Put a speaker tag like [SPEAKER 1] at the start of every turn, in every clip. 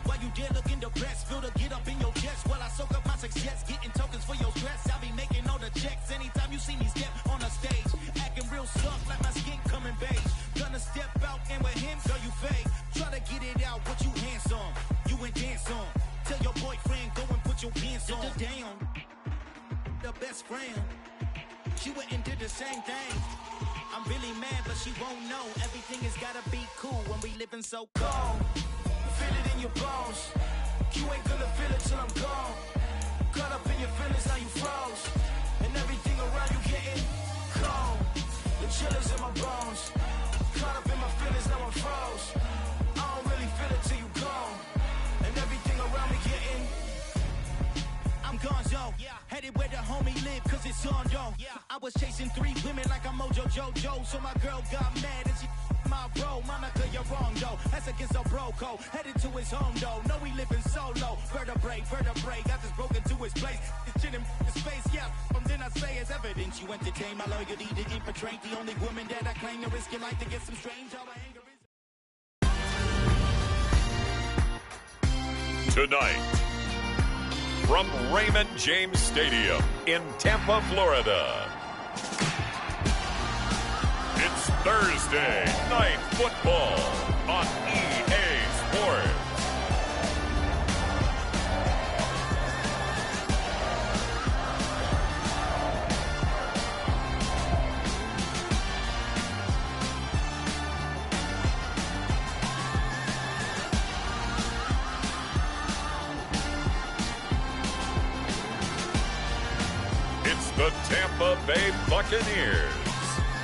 [SPEAKER 1] While you there looking depressed, feel the get up in your chest. While I soak up my success, getting tokens for your stress. I'll be making all the checks anytime you see me step on a stage. Acting real soft like my skin coming beige. Gonna step out and with him, girl, you fake. Try to get it out, but you handsome. You and dance on. Tell your boyfriend, go and put your pants on. Down. The best friend. She went and did the same thing. I'm really mad, but she won't know. Everything has gotta be cool when we living so cold. Feel it in your bones. You ain't gonna feel it till I'm gone. Caught up in your feelings, now you froze. And everything around you getting cold. The chillers in my bones. Caught up in my feelings, now I'm froze. I don't really feel it till you gone. And everything around me getting I'm gonzo, headed where the homie live, cause it's on, yo. I was chasing 3 women like I'm Mojo Jojo, so my girl got mad and she my bro. Monica, you're wrong, though. That's against a bro code. Headed to his home, though. No, we living solo. Vertebrae, got this broken to his place. This shit in his face, yeah. From then I say it's evidence you entertain my loyalty to infiltrate. The only woman that I claim to risk your life to get some strange. All my anger is...
[SPEAKER 2] Tonight, from Raymond James Stadium in Tampa, Florida, it's Thursday Night Football on EA Sports. It's the Tampa Bay Buccaneers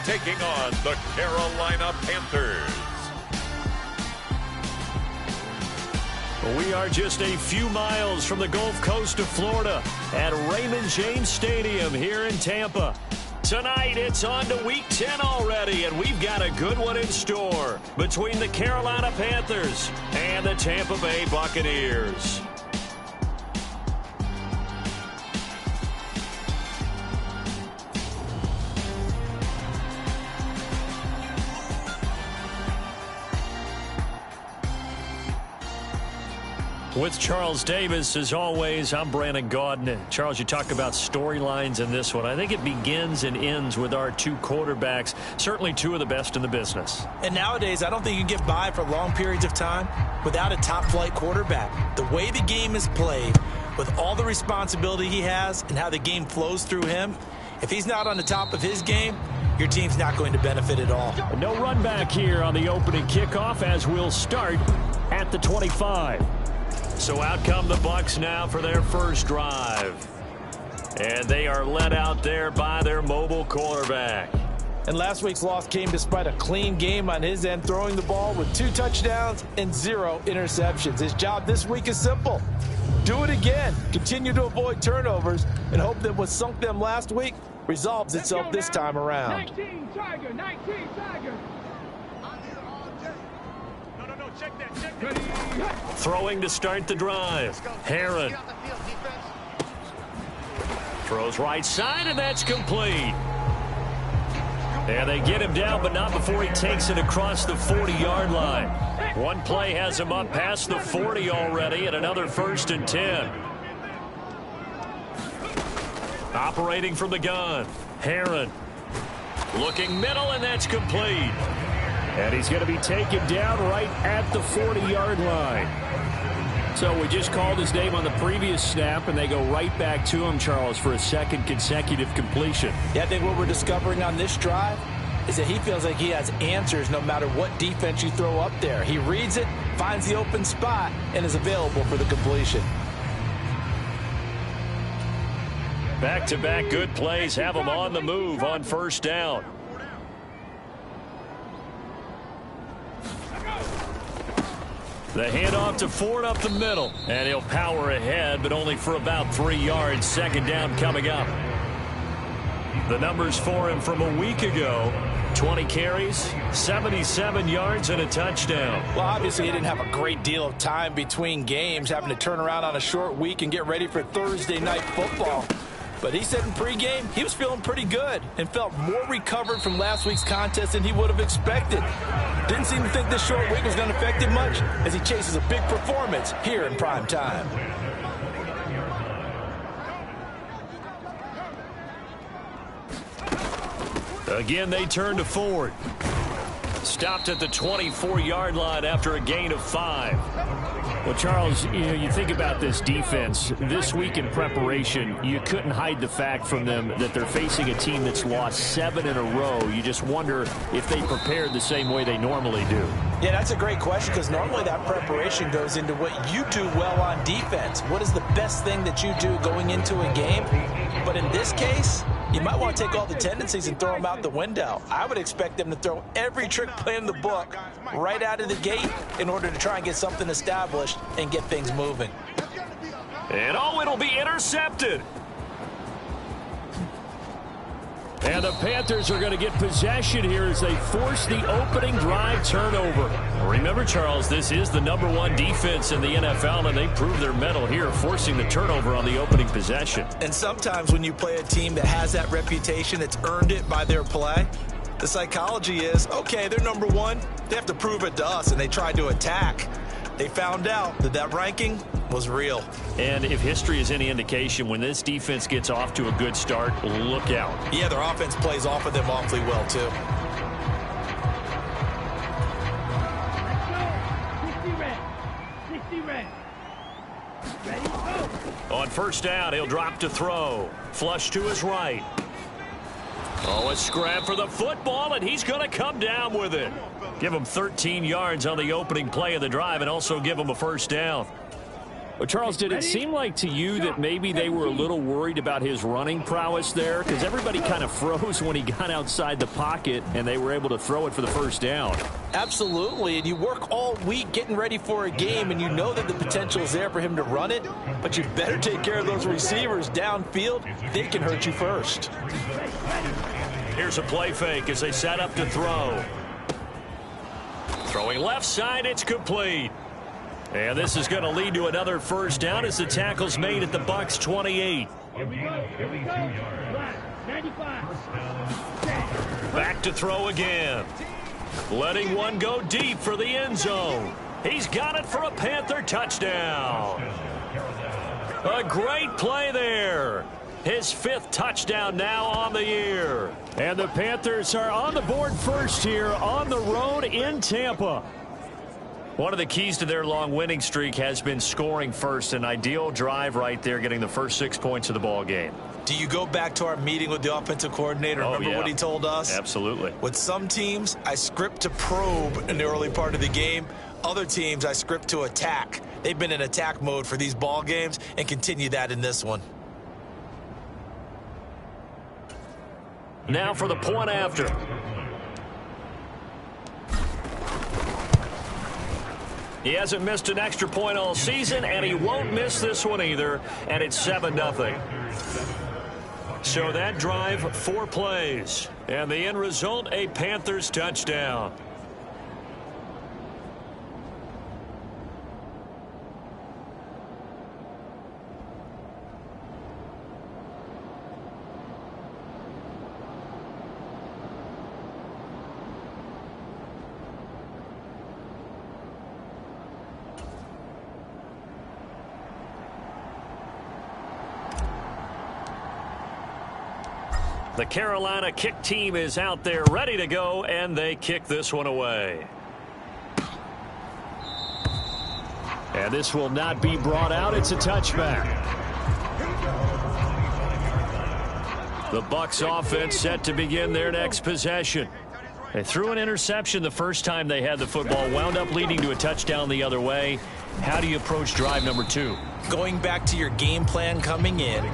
[SPEAKER 2] taking on the Carolina Panthers.
[SPEAKER 3] We are just a few miles from the Gulf Coast of Florida at Raymond James Stadium here in Tampa. Tonight, it's on to Week 10 already, and we've got a good one in store between the Carolina Panthers and the Tampa Bay Buccaneers. With Charles Davis, as always, I'm Brandon Gaudin. Charles, you talk about storylines in this one. I think it begins and ends with our 2 quarterbacks, certainly 2 of the best in the business.
[SPEAKER 4] And nowadays, I don't think you can get by for long periods of time without a top-flight quarterback. The way the game is played, with all the responsibility he has and how the game flows through him, if he's not on the top of his game, your team's not going to benefit at all.
[SPEAKER 3] No run back here on the opening kickoff as we'll start at the 25. So out come the Bucs now for their first drive. And they are led out there by their mobile quarterback.
[SPEAKER 4] And last week's loss came despite a clean game on his end, throwing the ball with 2 touchdowns and 0 interceptions. His job this week is simple. Do it again. Continue to avoid turnovers and hope that what sunk them last week resolves itself this time around.
[SPEAKER 5] 19 Tiger, 19 Tiger. Check that, check that.
[SPEAKER 3] Throwing to start the drive. Heron. Throws right side, and that's complete. And they get him down, but not before he takes it across the 40-yard line. One play has him up past the 40 already, and another 1st and 10. Operating from the gun. Heron. Looking middle, and that's complete. And he's going to be taken down right at the 40-yard line. So we just called his name on the previous snap, and they go right back to him, Charles, for a 2nd consecutive completion.
[SPEAKER 4] Yeah, I think what we're discovering on this drive is that he feels like he has answers no matter what defense you throw up there. He reads it, finds the open spot, and is available for the completion.
[SPEAKER 3] Back-to-back good plays have him on the move on 1st down. The handoff to Ford up the middle, and he'll power ahead, but only for about 3 yards. 2nd down coming up. The numbers for him from a week ago: 20 carries, 77 yards, and a touchdown.
[SPEAKER 4] Well, obviously, he didn't have a great deal of time between games, having to turn around on a short week and get ready for Thursday Night Football. But he said in pregame he was feeling pretty good and felt more recovered from last week's contest than he would have expected. Didn't seem to think this short week was going to affect him much as he chases a big performance here in prime time.
[SPEAKER 3] Again, they turn to Ford. Stopped at the 24-yard line after a gain of 5. Well, Charles, you think about this defense. This week in preparation, you couldn't hide the fact from them that they're facing a team that's lost 7 in a row. You just wonder if they prepared the same way they normally do.
[SPEAKER 4] Yeah, that's a great question because normally that preparation goes into what you do well on defense. What is the best thing that you do going into a game? But in this case, you might want to take all the tendencies and throw them out the window. I would expect them to throw every trick play in the book right out of the gate in order to try and get something established and get things moving.
[SPEAKER 3] And it'll be intercepted. And the Panthers are going to get possession here as they force the opening drive turnover. Remember, Charles, this is the #1 defense in the NFL, and they prove their mettle here, forcing the turnover on the opening possession.
[SPEAKER 4] And sometimes when you play a team that has that reputation, it's earned it by their play. The psychology is, okay, they're #1. They have to prove it to us, and they tried to attack. They found out that that ranking was real.
[SPEAKER 3] And if history is any indication, when this defense gets off to a good start, look out.
[SPEAKER 4] Yeah, their offense plays off of them awfully well, too.
[SPEAKER 3] On first down, he'll drop to throw. Flush to his right. Oh, a scrap for the football, and he's going to come down with it. Give him 13 yards on the opening play of the drive and also give him a first down. Well, Charles, did it seem like to you that maybe they were a little worried about his running prowess there? Because everybody kind of froze when he got outside the pocket, and they were able to throw it for the first down.
[SPEAKER 4] Absolutely, and you work all week getting ready for a game, and you know that the potential is there for him to run it, but you better take care of those receivers downfield. They can hurt you first.
[SPEAKER 3] Here's a play fake as they set up to throw. Throwing left side, it's complete. And this is going to lead to another first down as the tackle's made at the Bucs 28. Back to throw again. Letting one go deep for the end zone. He's got it for a Panther touchdown. A great play there. His 5th touchdown now on the year. And the Panthers are on the board first here on the road in Tampa. One of the keys to their long winning streak has been scoring first. An ideal drive right there, getting the first 6 points of the ball game.
[SPEAKER 4] Do you go back to our meeting with the offensive coordinator? Remember what he told us?
[SPEAKER 3] Absolutely.
[SPEAKER 4] With some teams, I script to probe in the early part of the game. Other teams, I script to attack. They've been in attack mode for these ball games and continue that in this one.
[SPEAKER 3] Now for the point after. He hasn't missed an extra point all season, and he won't miss this one either, and it's 7-0. So that drive, 4 plays, and the end result, a Panthers touchdown. The Carolina kick team is out there ready to go, and they kick this one away. And this will not be brought out. It's a touchback. The Bucs offense set to begin their next possession. They threw an interception the first time they had the football, wound up leading to a touchdown the other way. How do you approach drive number 2?
[SPEAKER 4] Going back to your game plan coming in,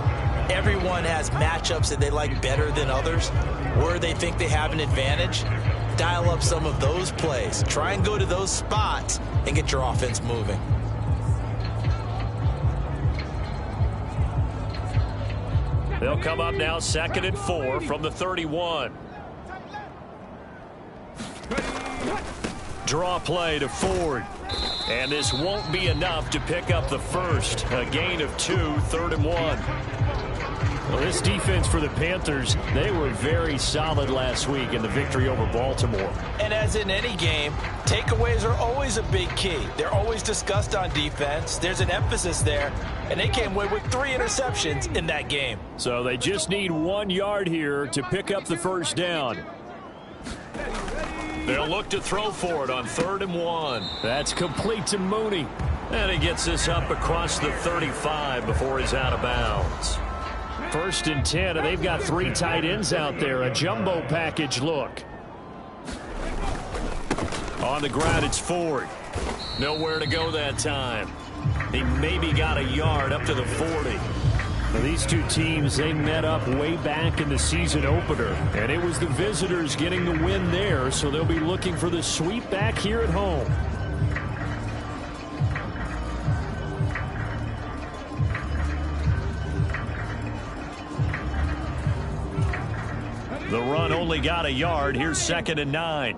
[SPEAKER 4] everyone has matchups that they like better than others, where they think they have an advantage. Dial up some of those plays. Try and go to those spots and get your offense moving.
[SPEAKER 3] They'll come up now 2nd and 4 from the 31. Draw play to Ford. And this won't be enough to pick up the first. A gain of 2, 3rd and 1. Well, this defense for the Panthers, they were very solid last week in the victory over Baltimore.
[SPEAKER 4] And as in any game, takeaways are always a big key. They're always discussed on defense. There's an emphasis there, and they came away with 3 interceptions in that game.
[SPEAKER 3] So they just need 1 yard here to pick up the first down. They'll look to throw for it on 3rd and 1. That's complete to Mooney. And he gets this up across the 35 before he's out of bounds. 1st and 10, and they've got 3 tight ends out there. A jumbo package look. On the ground, it's Ford. Nowhere to go that time. He maybe got a yard up to the 40. Now, these two teams, they met up way back in the season opener, and it was the visitors getting the win there, so they'll be looking for the sweep back here at home. The run only got a yard. Here's 2nd and 9.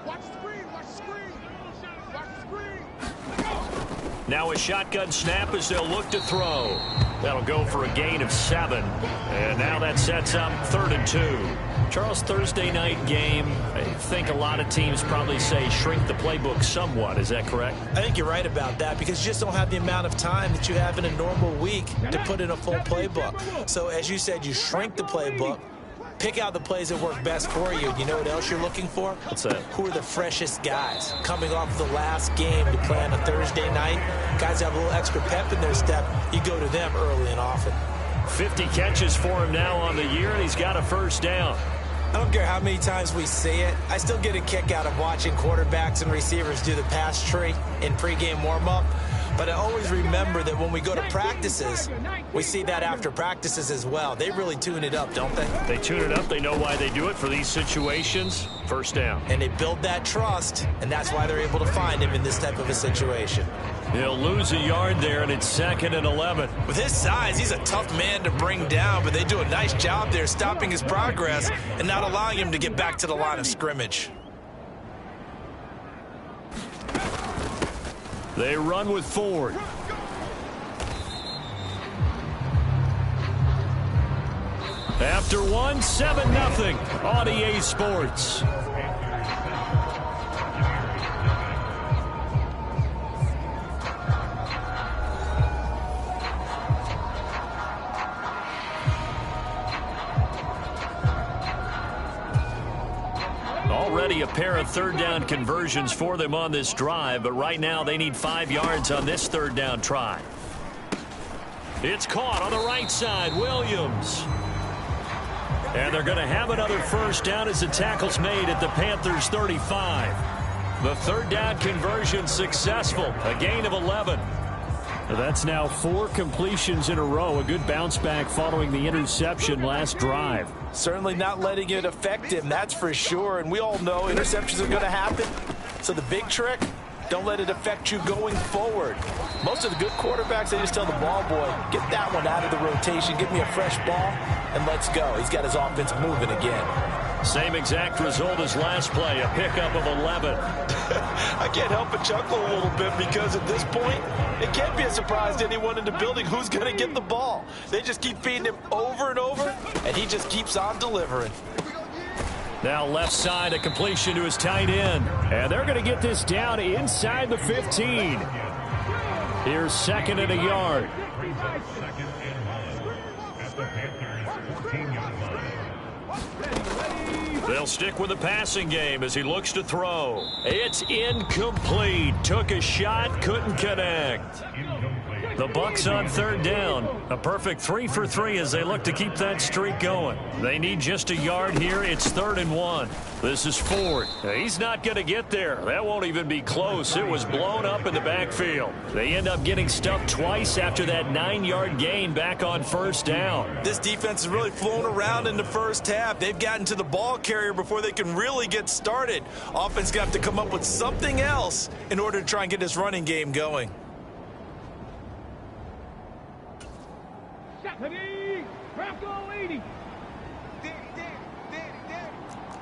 [SPEAKER 5] Watch the screen, watch the screen. Watch the screen.
[SPEAKER 3] Now a shotgun snap as they'll look to throw. That'll go for a gain of 7. And now that sets up 3rd and 2. Charles, Thursday night game, I think a lot of teams probably say shrink the playbook somewhat. Is that correct?
[SPEAKER 4] I think you're right about that because you just don't have the amount of time that you have in a normal week to put in a full playbook. So as you said, you shrink the playbook. Pick out the plays that work best for you. You know what else you're looking for?
[SPEAKER 3] What's that?
[SPEAKER 4] Who are the freshest guys coming off the last game to play on a Thursday night? Guys have a little extra pep in their step. You go to them early and often.
[SPEAKER 3] 50 catches for him now on the year, and he's got a first down.
[SPEAKER 4] I don't care how many times we see it. I still get a kick out of watching quarterbacks and receivers do the pass tree in pregame warm-up. But I always remember that when we go to practices, we see that after practices as well. They really tune it up, don't they?
[SPEAKER 3] They tune it up. They know why they do it for these situations. First down.
[SPEAKER 4] And they build that trust, and that's why they're able to find him in this type of a situation.
[SPEAKER 3] He'll lose a yard there, and it's 2nd and 11.
[SPEAKER 4] With his size, he's a tough man to bring down, but they do a nice job there stopping his progress and not allowing him to get back to the line of scrimmage.
[SPEAKER 3] They run with Ford. After 1, 7-0 on EA Sports. Already a pair of 3rd down conversions for them on this drive, but right now they need 5 yards on this 3rd down try. It's caught on the right side, Williams. And they're going to have another first down as the tackle's made at the Panthers 35. The 3rd down conversion successful, a gain of 11. That's now 4 completions in a row. A good bounce back following the interception last drive.
[SPEAKER 4] Certainly not letting it affect him, that's for sure. And we all know interceptions are going to happen. So the big trick, don't let it affect you going forward. Most of the good quarterbacks, they just tell the ball boy, get that one out of the rotation, give me a fresh ball, and let's go. He's got his offense moving again.
[SPEAKER 3] Same exact result as last play, a pickup of 11.
[SPEAKER 4] I can't help but chuckle a little bit because at this point, it can't be a surprise to anyone in the building who's going to get the ball. They just keep feeding him over and over, and he just keeps on delivering.
[SPEAKER 3] Now left side, a completion to his tight end. And they're going to get this down inside the 15. Here's 2nd and a yard. They'll stick with the passing game as he looks to throw. It's incomplete. Took a shot, couldn't connect. The Bucs on 3rd down. A perfect 3 for 3 as they look to keep that streak going. They need just a yard here. It's 3rd and 1. This is Ford. He's not going to get there. That won't even be close. It was blown up in the backfield. They end up getting stuffed twice after that 9-yard gain back on 1st down.
[SPEAKER 4] This defense is really flown around in the first half. They've gotten to the ball carrier before they can really get started. Offense going to have to come up with something else in order to try and get this running game going.
[SPEAKER 5] Bronco 80.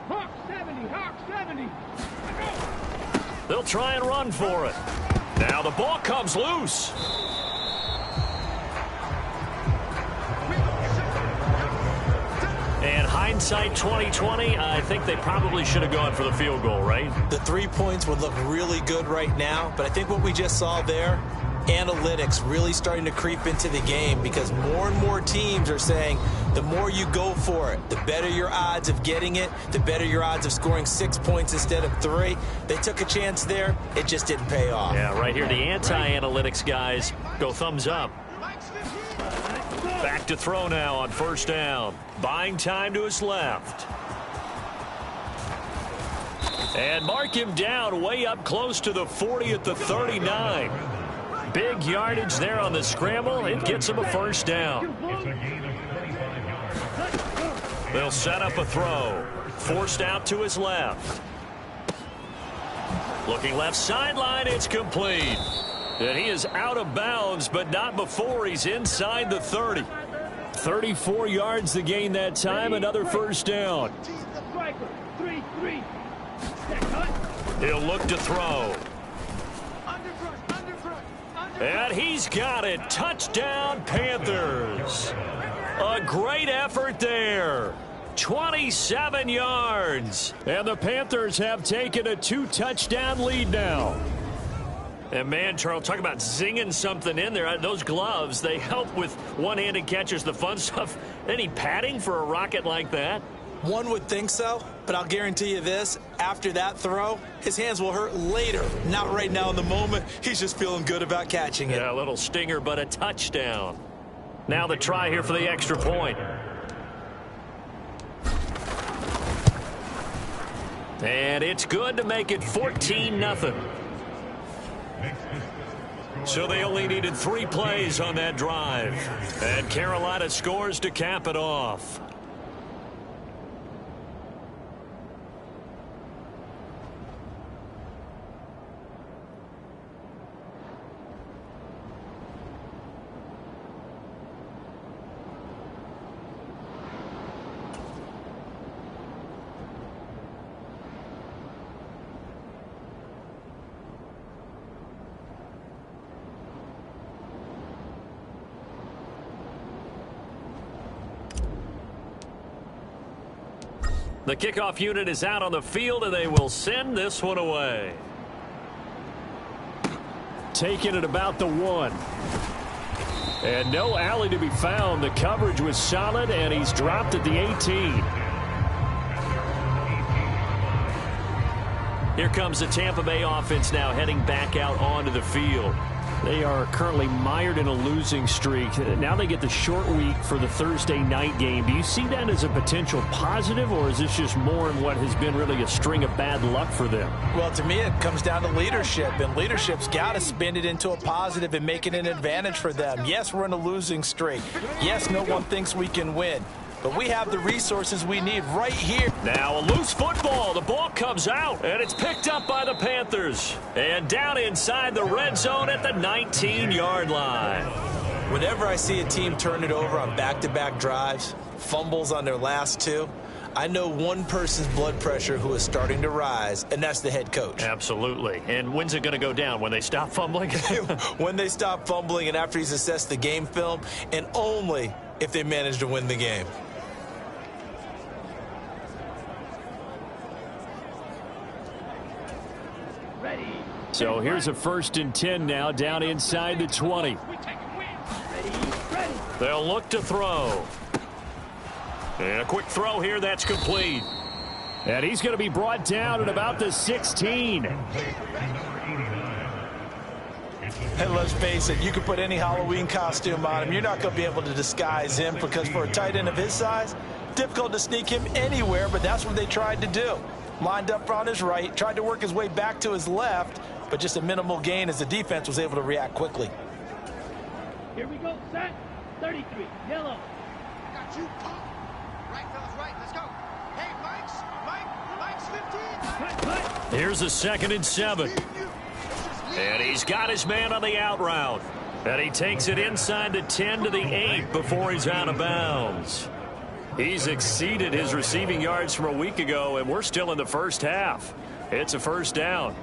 [SPEAKER 5] Hawk 70. Hawk 70.
[SPEAKER 3] They'll try and run for it. Now the ball comes loose. And hindsight 2020, I think they probably should have gone for the field goal, right?
[SPEAKER 4] The 3 points would look really good right now, but I think what we just saw there, analytics really starting to creep into the game because more and more teams are saying the more you go for it, the better your odds of getting it, the better your odds of scoring 6 points instead of 3. They took a chance there. It just didn't pay off.
[SPEAKER 3] Yeah, right here, the anti-analytics guys go thumbs up. Back to throw now on first down. Buying time to his left. And mark him down way up close to the 40 at the 39. Big yardage there on the scramble. It gets him a first down. They'll set up a throw. Forced out to his left. Looking left sideline, it's complete. And he is out of bounds, but not before he's inside the 30. 34 yards to gain that time, another first down. He'll look to throw. And he's got it. Touchdown, Panthers. A great effort there. 27 yards. And the Panthers have taken a 2-touchdown lead now. And man, Charles, talk about zinging something in there. Those gloves, they help with one-handed catches, the fun stuff. Any padding for a rocket like that?
[SPEAKER 4] One would think so, but I'll guarantee you this. After that throw, his hands will hurt later. Not right now in the moment. He's just feeling good about catching it.
[SPEAKER 3] Yeah, a little stinger, but a touchdown. Now the try here for the extra point. And it's good to make it 14-0. So they only needed 3 plays on that drive. And Carolina scores to cap it off. The kickoff unit is out on the field, and they will send this one away. Taking it about the 1. And no alley to be found. The coverage was solid, and he's dropped at the 18. Here comes the Tampa Bay offense now heading back out onto the field. They are currently mired in a losing streak. Now they get the short week for the Thursday night game. Do you see that as a potential positive, or is this just more in what has been really a string of bad luck for them?
[SPEAKER 4] Well, to me, it comes down to leadership, and leadership's got to spin it into a positive and make it an advantage for them. Yes, we're in a losing streak. Yes, no one thinks we can win. But we have the resources we need right here.
[SPEAKER 3] Now a loose football. The ball comes out, and it's picked up by the Panthers. And down inside the red zone at the 19-yard line.
[SPEAKER 4] Whenever I see a team turn it over on back-to-back drives, fumbles on their last 2, I know one person's blood pressure who is starting to rise, and that's the head coach.
[SPEAKER 3] Absolutely. And when's it going to go down? When they stop fumbling?
[SPEAKER 4] When they stop fumbling and after he's assessed the game film, and only if they manage to win the game.
[SPEAKER 3] So here's a 1st and 10 now down inside the 20. They'll look to throw. And a quick throw here, that's complete. And he's going to be brought down at about the 16.
[SPEAKER 4] And let's face it, you can put any Halloween costume on him. You're not going to be able to disguise him because for a tight end of his size, difficult to sneak him anywhere, but that's what they tried to do. Lined up on his right, tried to work his way back to his left, but just a minimal gain as the defense was able to react quickly.
[SPEAKER 6] Here we go, set. 33, yellow.
[SPEAKER 5] Got you. Right, fellas, right. Let's go. Hey, Mike's 15.
[SPEAKER 3] Here's a 2nd and 7. And he's got his man on the out route. And he takes it inside the 10 to the 8 before he's out of bounds. He's exceeded his receiving yards from a week ago, and we're still in the first half. It's a first down.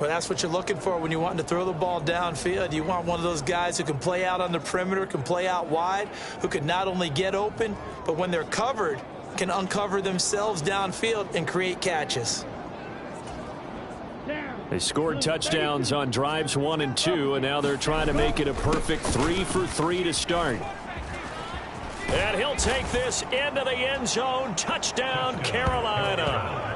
[SPEAKER 4] Well, that's what you're looking for when you're wanting to throw the ball downfield. You want one of those guys who can play out on the perimeter, can play out wide, who can not only get open, but when they're covered, can uncover themselves downfield and create catches.
[SPEAKER 3] They scored touchdowns on drives 1 and 2, and now they're trying to make it a perfect 3 for 3 to start. And he'll take this into the end zone. Touchdown, Carolina.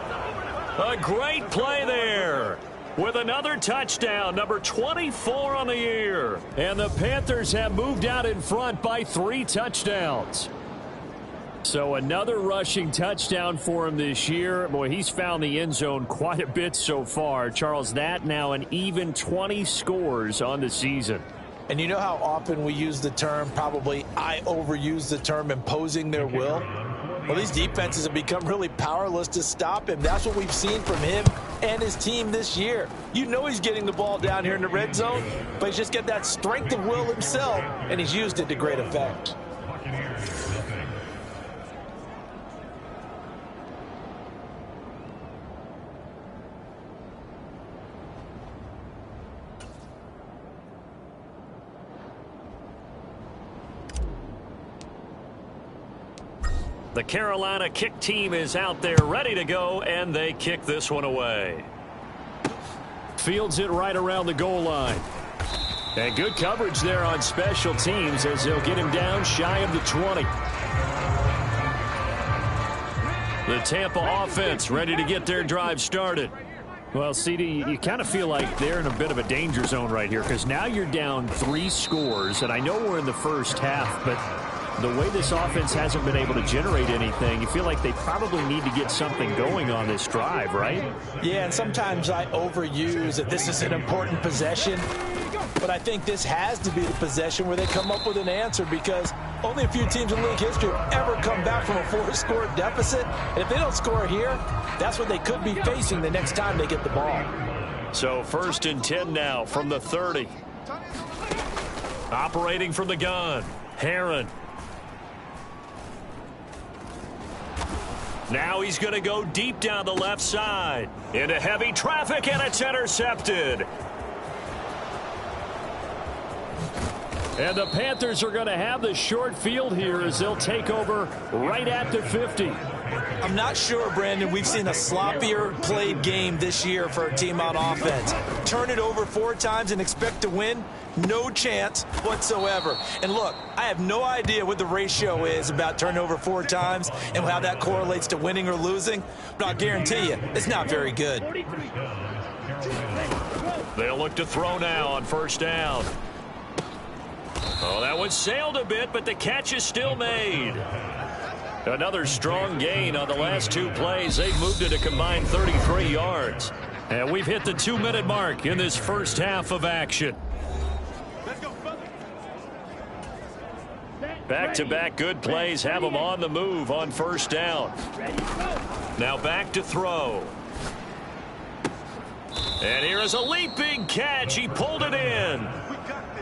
[SPEAKER 3] A great play there with another touchdown, number 24 on the year. And the Panthers have moved out in front by 3 touchdowns. So another rushing touchdown for him this year. Boy, he's found the end zone quite a bit so far. Charles, that now an even 20 scores on the season.
[SPEAKER 4] And you know how often we use the term, probably I overuse the term, imposing their will? Well, these defenses have become really powerless to stop him. That's what we've seen from him and his team this year. You know he's getting the ball down here in the red zone, but he's just got that strength of will himself, and he's used it to great effect.
[SPEAKER 3] The Carolina kick team is out there ready to go, and they kick this one away. Fields it right around the goal line. And good coverage there on special teams as they'll get him down shy of the 20. The Tampa offense ready to get their drive started. Well, CD, you kind of feel like they're in a bit of a danger zone right here because now you're down 3 scores, and I know we're in the first half, but the way this offense hasn't been able to generate anything, you feel like they probably need to get something going on this drive, right?
[SPEAKER 4] Yeah, and sometimes I overuse that this is an important possession, but I think this has to be the possession where they come up with an answer because only a few teams in league history have ever come back from a 4-score deficit, and if they don't score here, that's what they could be facing the next time they get the ball.
[SPEAKER 3] So 1st and 10 now from the 30. Operating from the gun, Heron. Now he's going to go deep down the left side into heavy traffic, and it's intercepted. And the Panthers are going to have the short field here as they'll take over right at the 50.
[SPEAKER 4] I'm not sure, Brandon, we've seen a sloppier played game this year for a team on offense. Turn it over 4 times and expect to win? No chance whatsoever. And look, I have no idea what the ratio is about turnover 4 times and how that correlates to winning or losing, but I'll guarantee you it's not very good.
[SPEAKER 3] They'll look to throw now on 1st down. Oh, that one sailed a bit, but the catch is still made. Another strong gain on the last 2 plays. They've moved it a combined 33 yards. And we've hit the 2-minute mark in this first half of action. Back-to-back good plays have them on the move on 1st down. Now back to throw. And here is a leaping catch. He pulled it in.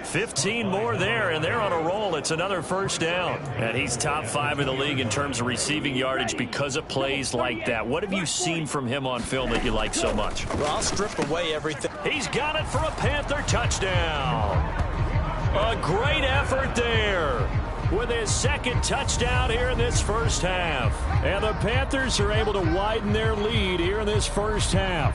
[SPEAKER 3] 15 more there, and they're on a roll. It's another 1st down. And he's top 5 in the league in terms of receiving yardage because of plays like that. What have you seen from him on film that you like so much?
[SPEAKER 4] Well, I'll strip away everything.
[SPEAKER 3] He's got it for a Panther touchdown. A great effort there with his 2nd touchdown here in this first half. And the Panthers are able to widen their lead here in this first half.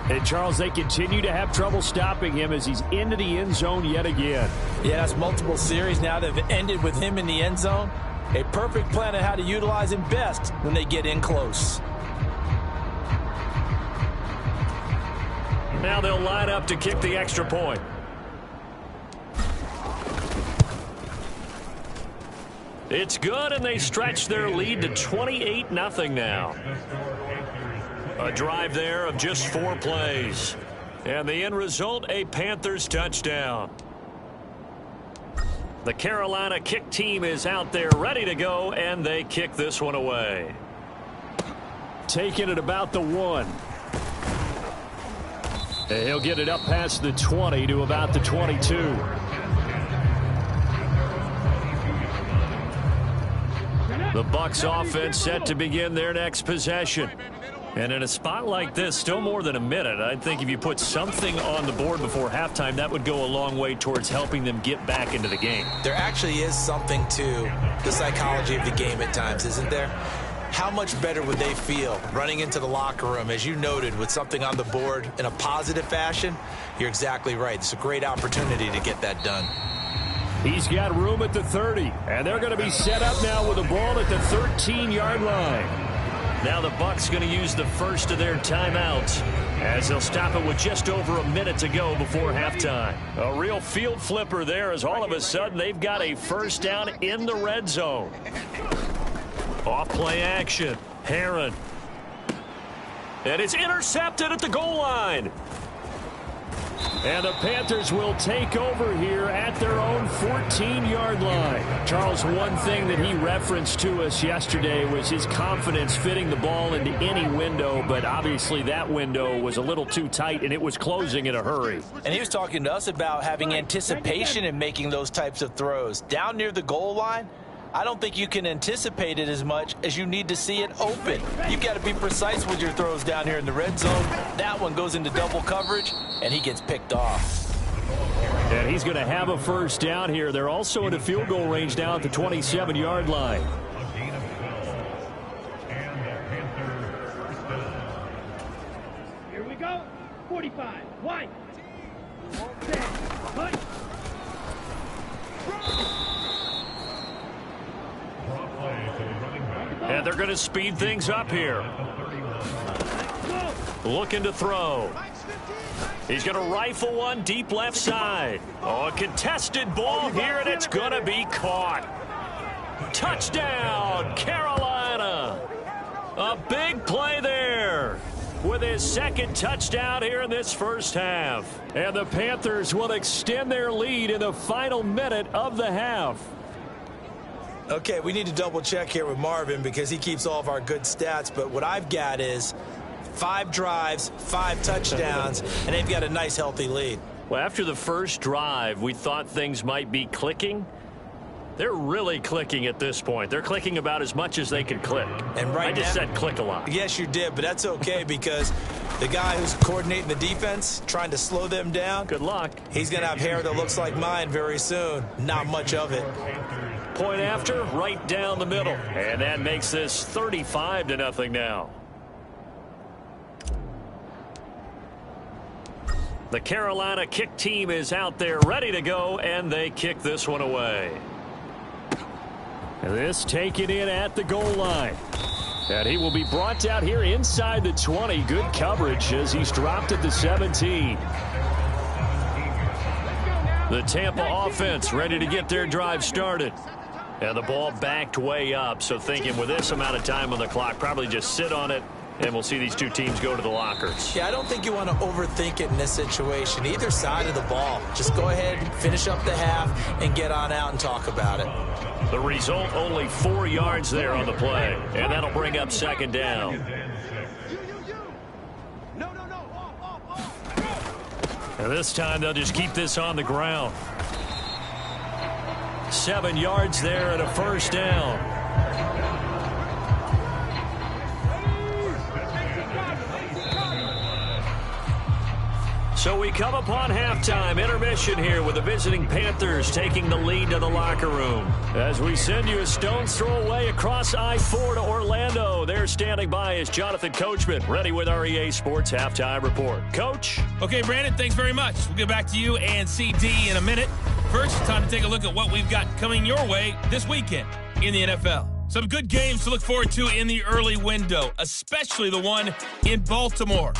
[SPEAKER 3] And, Charles, they continue to have trouble stopping him as he's into the end zone yet again.
[SPEAKER 4] Yeah, that's multiple series now that have ended with him in the end zone. A perfect plan on how to utilize him best when they get in close.
[SPEAKER 3] Now they'll line up to kick the extra point. It's good, and they stretch their lead to 28-0 now. A drive there of just 4 plays. And the end result, a Panthers touchdown. The Carolina kick team is out there ready to go, and they kick this one away. Taking it about the 1. And he'll get it up past the 20 to about the 22. The Bucs offense set to begin their next possession. And in a spot like this, still more than a minute, I think if you put something on the board before halftime, that would go a long way towards helping them get back into the game.
[SPEAKER 4] There actually is something to the psychology of the game at times, isn't there? How much better would they feel running into the locker room, as you noted, with something on the board in a positive fashion? You're exactly right. It's a great opportunity to get that done.
[SPEAKER 3] He's got room at the 30, and they're going to be set up now with the ball at the 13-yard line. Now the Bucs going to use the first of their timeouts as they'll stop it with just over a minute to go before halftime. A real field flipper there, as all of a sudden they've got a first down in the red zone. Off play action. Herron. And it's intercepted at the goal line. And the Panthers will take over here at their own 14-yard line. Charles, one thing that he referenced to us yesterday was his confidence fitting the ball into any window, but obviously that window was a little too tight, and it was closing in a hurry.
[SPEAKER 4] And he was talking to us about having anticipation in making those types of throws. Down near the goal line, I don't think you can anticipate it as much as you need to see it open. You've got to be precise with your throws down here in the red zone. That one goes into double coverage, and he gets picked off.
[SPEAKER 3] And he's going to have a first down here. They're also in a field goal range now at the 27-yard line.
[SPEAKER 6] Here we go. 45. Wide. 10. Punch.
[SPEAKER 3] And they're going to speed things up here. Looking to throw. He's going to rifle one deep left side. Oh, a contested ball here, and it's going to be caught. Touchdown, Carolina. A big play there with his second touchdown here in this first half. And the Panthers will extend their lead in the final minute of the half.
[SPEAKER 4] Okay, we need to double check here with Marvin because he keeps all of our good stats, but what I've got is 5 drives, 5 touchdowns, and they've got a nice healthy lead.
[SPEAKER 3] Well, after the first drive, we thought things might be clicking. They're really clicking at this point. They're clicking about as much as they can click.
[SPEAKER 4] And right
[SPEAKER 3] I just
[SPEAKER 4] now,
[SPEAKER 3] said click a lot.
[SPEAKER 4] Yes, you did, but that's okay because the guy who's coordinating the defense, trying to slow them down,
[SPEAKER 3] good luck.
[SPEAKER 4] He's going to have hair that looks like mine very soon. Not much of it.
[SPEAKER 3] Point after, right down the middle. And that makes this 35-0 now. The Carolina kick team is out there ready to go, and they kick this one away. And this taken in at the goal line. And he will be brought down here inside the 20. Good coverage as he's dropped at the 17. The Tampa offense ready to get their drive started. And the ball backed way up, so thinking with this amount of time on the clock, probably just sit on it, and we'll see these two teams go to the lockers.
[SPEAKER 4] Yeah, I don't think you want to overthink it in this situation. Either side of the ball. Just go ahead and finish up the half and get on out and talk about it.
[SPEAKER 3] The result, only 4 yards there on the play, and that'll bring up second down. And this time they'll just keep this on the ground. 7 yards there and a first down. So we come upon halftime, intermission here with the visiting Panthers taking the lead to the locker room. As we send you a stone's throw away across I-4 to Orlando. There standing by is Jonathan Coachman, ready with our EA Sports Halftime Report. Coach?
[SPEAKER 7] Okay, Brandon, thanks very much. We'll get back to you and CD in a minute. First, it's time to take a look at what we've got coming your way this weekend in the NFL. Some good games to look forward to in the early window, especially the one in Baltimore.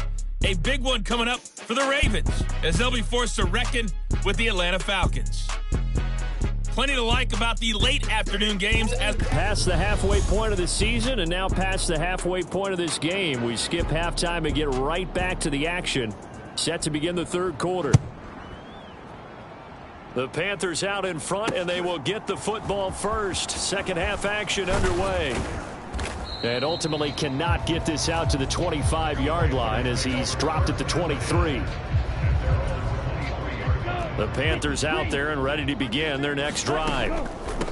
[SPEAKER 7] A big one coming up for the Ravens as they'll be forced to reckon with the Atlanta Falcons. Plenty to like about the late afternoon games. As
[SPEAKER 3] past the halfway point of the season and now past the halfway point of this game. We skip halftime and get right back to the action. Set to begin the third quarter. The Panthers out in front, and they will get the football first. Second half action underway. And ultimately cannot get this out to the 25-yard line as he's dropped at the 23. The Panthers out there and ready to begin their next drive.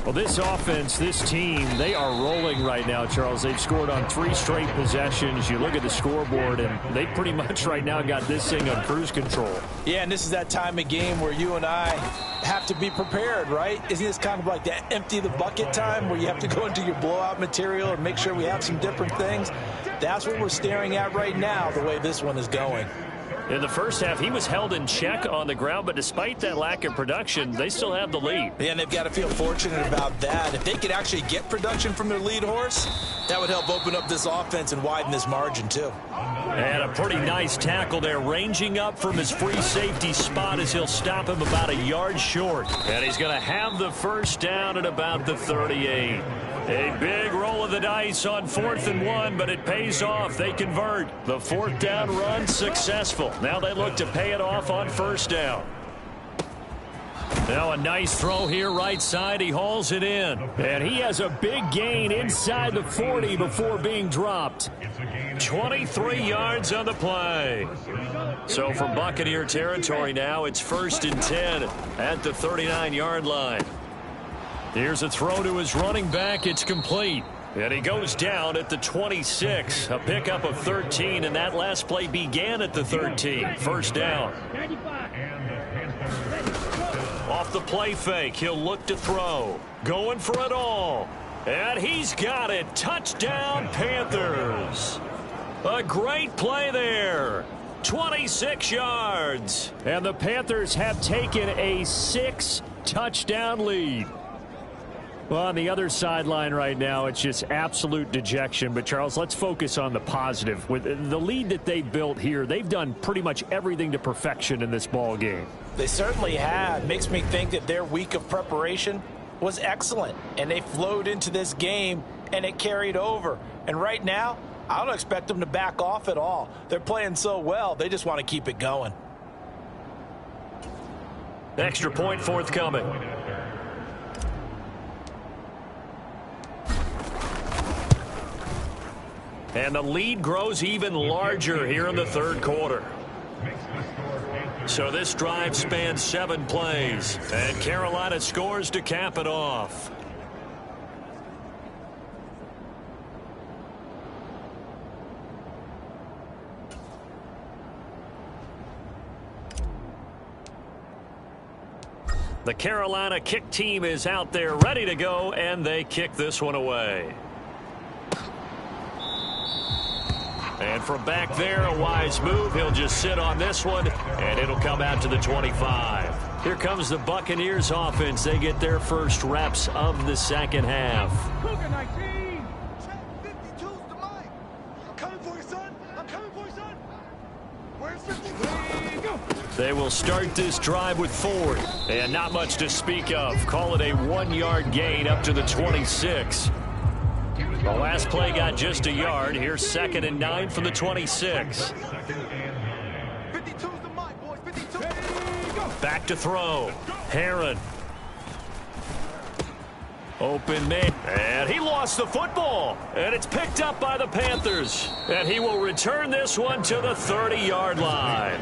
[SPEAKER 3] Well, this offense, this team, they are rolling right now, Charles. They've scored on 3 straight possessions. You look at the scoreboard, and they pretty much right now got this thing on cruise control.
[SPEAKER 4] Yeah, and this is that time of game where you and I have to be prepared, right? Isn't this kind of like that empty the bucket time where you have to go into your blowout material and make sure we have some different things? That's what we're staring at right now, the way this one is going.
[SPEAKER 3] In the first half, he was held in check on the ground, but despite that lack of production, they still have the lead.
[SPEAKER 4] Yeah, and they've got to feel fortunate about that. If they could actually get production from their lead horse, that would help open up this offense and widen this margin, too.
[SPEAKER 3] And a pretty nice tackle there, ranging up from his free safety spot as he'll stop him about a yard short. And he's going to have the first down at about the 38. A big roll of the dice on 4th and 1, but it pays off. They convert. The 4th down run successful. Now they look to pay it off on 1st down. Now a nice throw here right side. He hauls it in. And he has a big gain inside the 40 before being dropped. 23 yards on the play. So from Buccaneer territory now, it's 1st and 10 at the 39-yard line. Here's a throw to his running back. It's complete. And he goes down at the 26. A pickup of 13, and that last play began at the 13. 1st down. Off the play fake, he'll look to throw. Going for it all. And he's got it. Touchdown, Panthers. A great play there. 26 yards. And the Panthers have taken a 6-touchdown lead. Well, on the other sideline right now, it's just absolute dejection. But, Charles, let's focus on the positive. With the lead that they built here, they've done pretty much everything to perfection in this ball game.
[SPEAKER 4] They certainly have. Makes me think that their week of preparation was excellent. And they flowed into this game, and it carried over. And right now, I don't expect them to back off at all. They're playing so well, they just want to keep it going.
[SPEAKER 3] Extra point forthcoming. And the lead grows even larger here in the 3rd quarter. So this drive spans 7 plays. And Carolina scores to cap it off. The Carolina kick team is out there ready to go, and they kick this one away. And from back there, a wise move. He'll just sit on this one, and it'll come out to the 25. Here comes the Buccaneers offense. They get their first reps of the 2nd half.
[SPEAKER 5] Cougar 19. Check 52's the mic. I'm coming for you, son. I'm coming for you, son. Where's 52? Go.
[SPEAKER 3] They will start this drive with 4. And not much to speak of. Call it a 1-yard gain up to the 26. The last play got just a yard. Here's 2nd and 9 from the 26.
[SPEAKER 5] 52's the mic, boys. 52.
[SPEAKER 3] Back to throw. Heron. Open man. And he lost the football. And it's picked up by the Panthers. And he will return this one to the 30-yard line.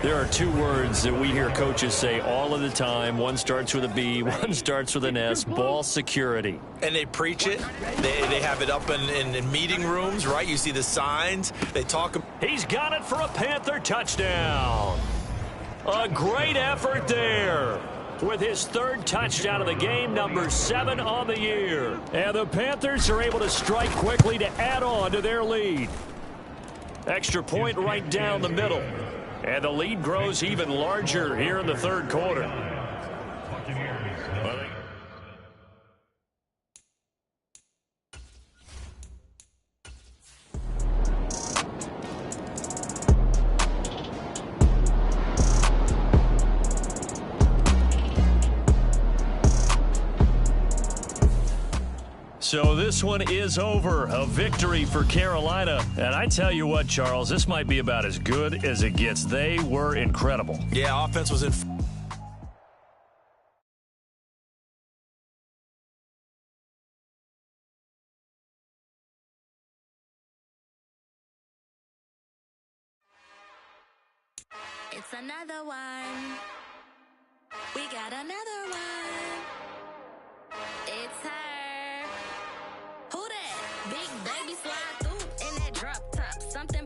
[SPEAKER 3] There are 2 words that we hear coaches say all of the time. One starts with a B, one starts with an S. Ball security.
[SPEAKER 4] And they preach it. They have it up in meeting rooms, right? You see the signs. They talk.
[SPEAKER 3] He's got it for a Panther touchdown. A great effort there. With his 3rd touchdown of the game, number 7 on the year. And the Panthers are able to strike quickly to add on to their lead. Extra point right down the middle. And the lead grows even larger here in the 3rd quarter. So this one is over. A victory for Carolina. And I tell you what, Charles, this might be about as good as it gets. They were incredible.
[SPEAKER 4] Yeah, offense was in.
[SPEAKER 8] It's another one. We got another one. It's her. Who that? Big baby slide through in that drop top. Something